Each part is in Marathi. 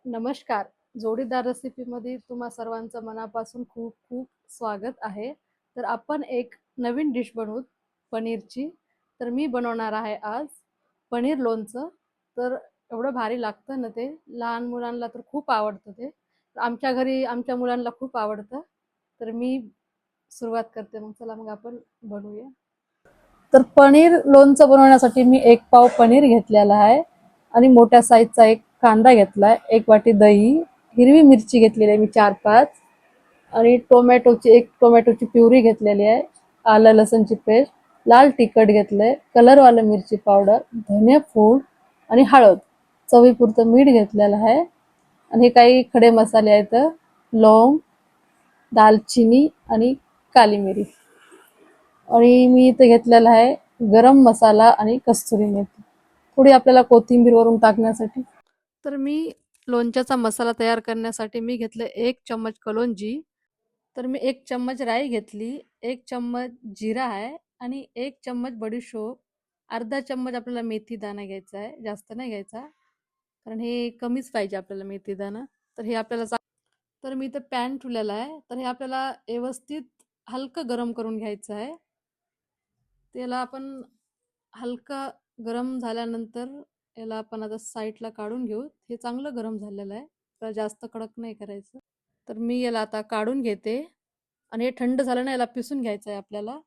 नमस्कार. जोडीदार रेसिपीमध्ये तुम्हा सर्वांचं मनापासून खूप खूप स्वागत आहे. तर आपण एक नवीन डिश बनवू पनीरची. तर मी बनवणार आहे आज पनीर लोणचं. तर एवढं भारी लागतं ना ते, लहान मुलांना तर खूप आवडतं ते. आमच्या घरी आमच्या मुलांना खूप आवडतं. तर मी सुरुवात करते मग. चला मग आपण बनवूया. तर पनीर लोणचं बनवण्यासाठी मी 1 पाव पनीर घेतलेला आहे आणि मोठ्या साईजचा एक कांदा घेतलाय, 1 वाटी दही, हिरवी मिरची घेतलेली आहे मी 4-5 आणि एक टोमॅटोची प्युरी घेतलेली आहे, आलं लसूणची पेस्ट, लाल तिखट घेतलंय, कलरवालं मिरची पावडर, धने पूड आणि हळद, चवीपुरतं मीठ घेतलेलं आहे आणि हे काही खडे मसाले आहेत, लवंग, दालचिनी आणि काली मिरी. आणि मी इथे घेतलेला आहे गरम मसाला आणि कस्तुरी मेथी, थोडी आपल्याला कोथिंबीर वरून टाकण्यासाठी. तर मी लोणच्याचा मसाला तयार करण्यासाठी मी घेतलं 1 चम्मच कलोंजी. तर मी 1 चम्मच राई घेतली, 1 चम्मच जिरा आहे आणि 1 चम्मच बडीशोप, अर्धा चम्मच आपल्याला मेथी दाणा घ्यायचा आहे, जास्त नाही घ्यायचा, कारण हे कमीच पाहिजे आपल्याला मेथी दाणा. तर हे आपल्याला तर मी इथे पॅन ठेवलेला आहे. तर हे आपल्याला व्यवस्थित हलकं गरम करून घ्यायचं आहे. त्याला आपण हलका गरम झाल्यानंतर याला आपण आता साईडला काढून घेऊ. हे चांगलं गरम झालेलं आहे, तर जास्त कडक नाही करायचं. तर मी याला आता काढून घेते आणि हे थंड झालं ना, याला पिसून घ्यायचं आहे आपल्याला.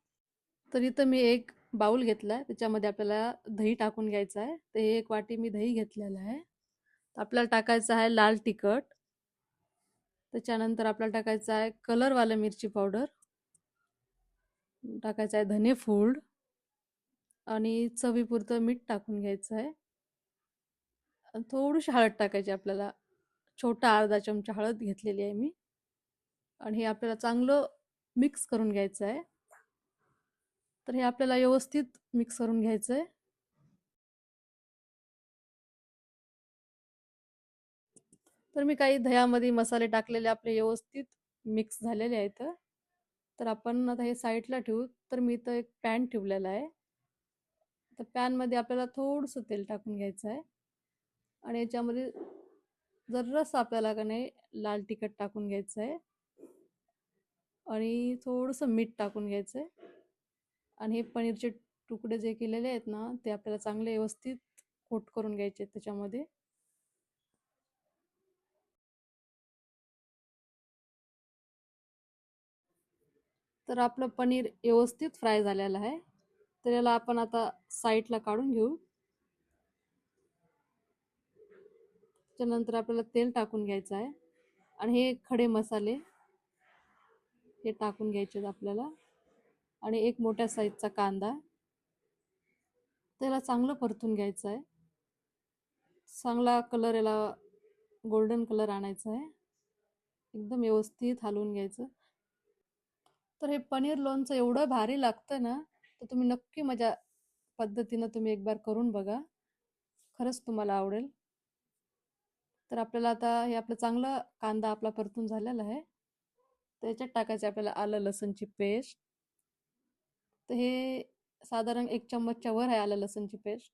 तर इथं मी एक बाउल घेतला आहे, त्याच्यामध्ये आपल्याला दही टाकून घ्यायचं आहे. तर हे 1 वाटी मी दही घेतलेलं आहे. आपल्याला टाकायचं आहे लाल तिखट, त्याच्यानंतर आपल्याला टाकायचं आहे कलरवालं मिरची पावडर, टाकायचं आहे धने पूड आणि चवीपुरतं मीठ टाकून घ्यायचं आहे. थोडीशी हळद टाकायची आपल्याला, छोटा अर्धा चमचा हळद घेतलेली आहे मी. आणि हे आपल्याला चांगलं मिक्स करून घ्यायचं आहे. तर हे आपल्याला व्यवस्थित मिक्स करून घ्यायचं आहे. तर मी काही दह्यामध्ये मसाले टाकलेले आपले व्यवस्थित मिक्स झालेले आहेत. तर आपण आता हे साईडला ठेवू. तर मी इथं एक पॅन ठेवलेला आहे. तर पॅनमध्ये आपल्याला थोडंसं तेल टाकून घ्यायचं आहे आणि याच्यामध्ये जरासं आपल्याला का नाही लाल तिखट टाकून घ्यायचं आहे आणि थोडंसं मीठ टाकून घ्यायचं आहे आणि हे पनीरचे तुकडे जे केलेले आहेत ना, ते आपल्याला चांगले व्यवस्थित कोट करून घ्यायचे आहेत त्याच्यामध्ये. तर आपलं पनीर व्यवस्थित फ्राय झालेलं आहे. तर याला आपण आता साईडला काढून घेऊ. त्यानंतर आपल्याला तेल टाकून घ्यायचं आहे आणि हे खडे मसाले हे टाकून घ्यायचे आपल्याला आणि एक मोठ्या साईजचा कांदा, त्याला चांगलं परतून घ्यायचं आहे. चांगला कलर याला गोल्डन कलर आणायचा आहे. एकदम व्यवस्थित हलवून घ्यायचं. तर हे पनीर लोणचं एवढं भारी लागतं ना, तर तुम्ही नक्की माझ्या पद्धतीनं तुम्ही एक बार करून बघा. खरंच तुम्हाला आवडेल. तर आपल्याला आता हे आपलं चांगला कांदा आपला परतून झालेला आहे. त्याच्यात टाकायचं आपल्याला आलं लसूणची पेस्ट. तर हे साधारण 1 चम्मचच्या वर आहे आलं लसूणची पेस्ट.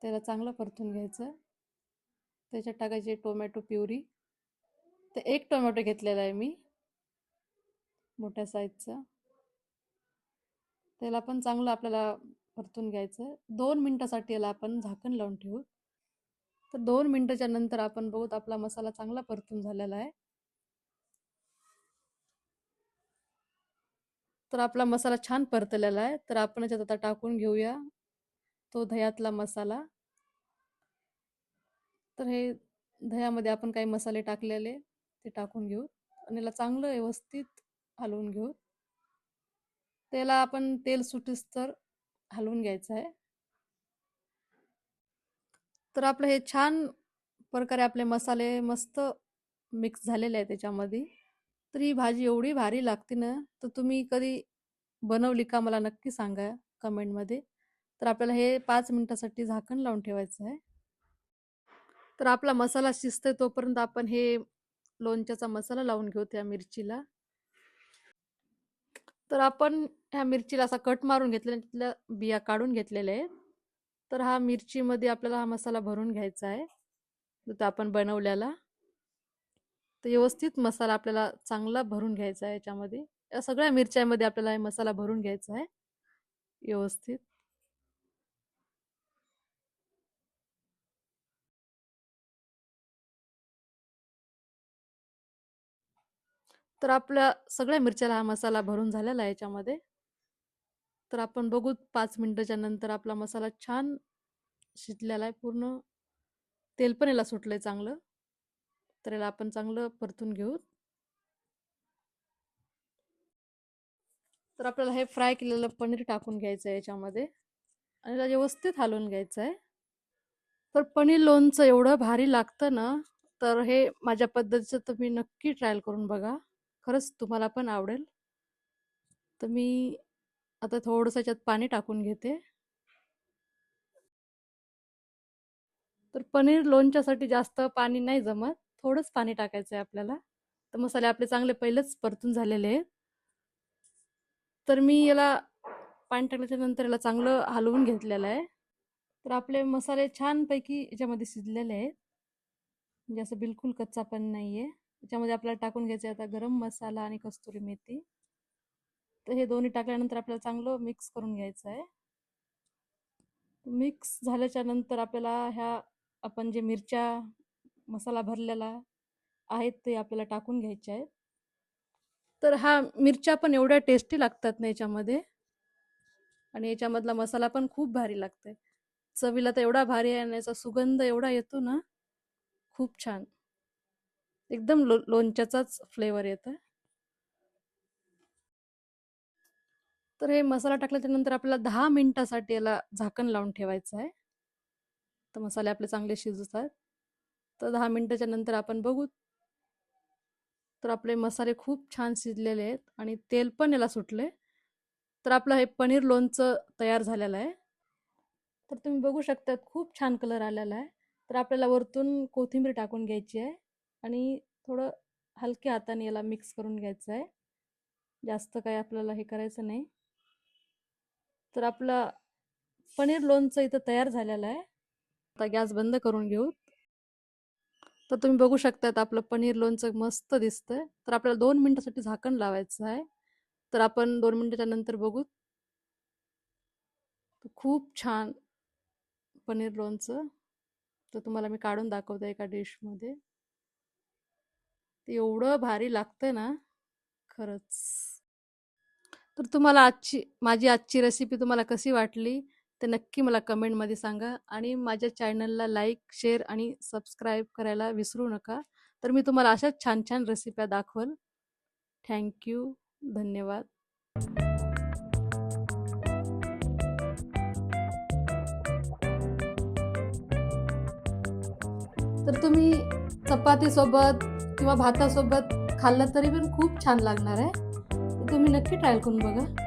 त्याला चांगलं परतून घ्यायचं. त्याच्यात टाकायची टोमॅटो प्युरी. तर 1 टोमॅटो घेतलेला आहे मी, मोठ्या साईजचा. त्याला पण चांगलं आपल्याला परतून घ्यायचं. 2 मिनिटासाठी याला आपण झाकण लावून ठेवू. तर 2 मिनिटाच्या नंतर आपण बघू आपला मसाला चांगला परतून झालेला आहे. तर आपला मसाला छान परतलेला आहे. तर आपण याच्यात आता टाकून घेऊया तो दह्यातला मसाला. तर हे दह्यामध्ये आपण काही मसाले टाकलेले ते टाकून घेऊ आणि याला चांगलं व्यवस्थित हलवून घेऊ. त्याला आपण तेल सुटीस तर हलवून घ्यायचं आहे. तर आपलं हे छान प्रकारे आपले मसाले मस्त मिक्स झालेले आहे त्याच्यामध्ये. तर ही भाजी एवढी भारी लागते ना, तर तुम्ही कधी बनवली का मला नक्की सांगा कमेंटमध्ये. तर आपल्याला हे 5 मिनिटासाठी झाकण लावून ठेवायचं आहे. तर आपला मसाला शिजतोय तोपर्यंत आपण हे लोणच्याचा मसाला लावून घेऊ त्या मिरचीला. तर आपण ह्या मिरचीला असा कट मारून घेतलेला, त्यातल्या बिया काढून घेतलेल्या आहेत. तर हा मिरचीमध्ये आपल्याला हा मसाला भरून घ्यायचा आहे, तो आपण बनवलेला. तर व्यवस्थित मसाला आपल्याला चांगला भरून घ्यायचा आहे याच्यामध्ये. या सगळ्या मिरच्यामध्ये आपल्याला हे मसाला भरून घ्यायचा आहे व्यवस्थित. तर आपल्या सगळ्या मिरच्याला हा मसाला भरून झालेला आहे याच्यामध्ये. तर आपण बघू 5 मिनिटाच्या नंतर आपला मसाला छान शिजलेला आहे. पूर्ण तेल पण याला सुटलंय चांगलं. तर याला आपण चांगलं परतून घेऊ. तर आपल्याला हे फ्राय केलेलं पनीर टाकून घ्यायचं आहे याच्यामध्ये आणि याला व्यवस्थित हलवून घ्यायचं आहे. तर पनीर लोणचं एवढं भारी लागतं ना, तर हे माझ्या पद्धतीचं तुम्ही नक्की ट्रायल करून बघा. खरंच तुम्हाला पण आवडेल. तर मी आता थोडंसं याच्यात पाणी टाकून घेते. तर पनीर लोणच्यासाठी जास्त पाणी नाही जमत. थोडंच पाणी टाकायचं आहे आपल्याला. तर मसाले आपले चांगले पहिलेच परतून झालेले आहेत. तर मी याला पाणी टाकल्याच्या नंतर याला चांगलं हलवून घेतलेलं आहे. तर आपले मसाले छानपैकी याच्यामध्ये शिजलेले आहेत. म्हणजे असं बिलकुल कच्चा पण नाहीये. त्याच्यामध्ये आपल्याला टाकून घ्यायचं आहे आता गरम मसाला आणि कस्तुरी मेथी. तर हे दोन्ही टाकल्यानंतर आपल्याला चांगलं मिक्स करून घ्यायचं आहे. मिक्स झाल्याच्या नंतर आपल्याला ह्या आपण जे मिरच्या मसाला भरलेला आहेत ते आपल्याला टाकून घ्यायचे आहेत. तर हा मिरच्या पण एवढ्या टेस्टी लागतात ना याच्यामध्ये आणि याच्यामधला मसाला पण खूप भारी लागतंय. चवीला तर एवढा भारी आहे आणि याचा सुगंध एवढा येतो ना, खूप छान. एकदम लोणच्याचाच फ्लेवर येतं. तर हे मसाला टाकल्याच्या नंतर आपल्याला 10 मिनिटासाठी याला झाकण लावून ठेवायचं आहे. तर मसाले आपले चांगले शिजतात. तर 10 मिनिटाच्या नंतर आपण बघू. तर आपले मसाले खूप छान शिजलेले आहेत आणि तेल पण याला सुटले. तर आपलं हे पनीर लोणचं तयार झालेलं आहे. तर तुम्ही बघू शकता खूप छान कलर आलेला आहे. तर आपल्याला वरतून कोथिंबीर टाकून घ्यायची आहे आणि थोडं हलक्या हाताने याला मिक्स करून घ्यायचं आहे. जास्त काही आपल्याला हे करायचं नाही. तर आपला पनीर लोणचं इथं तयार झालेलं आहे. आता गॅस बंद करून घेऊ. तर तुम्ही बघू शकतात आपलं पनीर लोणचं मस्त दिसतंय. तर आपल्याला 2 मिनिटासाठी झाकण लावायचं आहे. तर आपण 2 मिनिटाच्या नंतर बघू. खूप छान पनीर लोणचं. तर तुम्हाला मी काढून दाखवते एका डिशमध्ये. ते एवढं भारी लागतं ना, खरंच. तर तुम्हाला माझी आजची रेसिपी तुम्हाला कशी वाटली ते नक्की मला कमेंटमध्ये सांगा आणि माझ्या चॅनलला लाईक, शेअर आणि सबस्क्राईब करायला विसरू नका. तर मी तुम्हाला अशाच छान छान रेसिप्या दाखवल. Thank you. धन्यवाद. तर तुम्ही चपातीसोबत किंवा भातासोबत खाल्लं तरी पण खूप छान लागणार आहे. तर तुम्ही नक्की ट्राय करून बघा.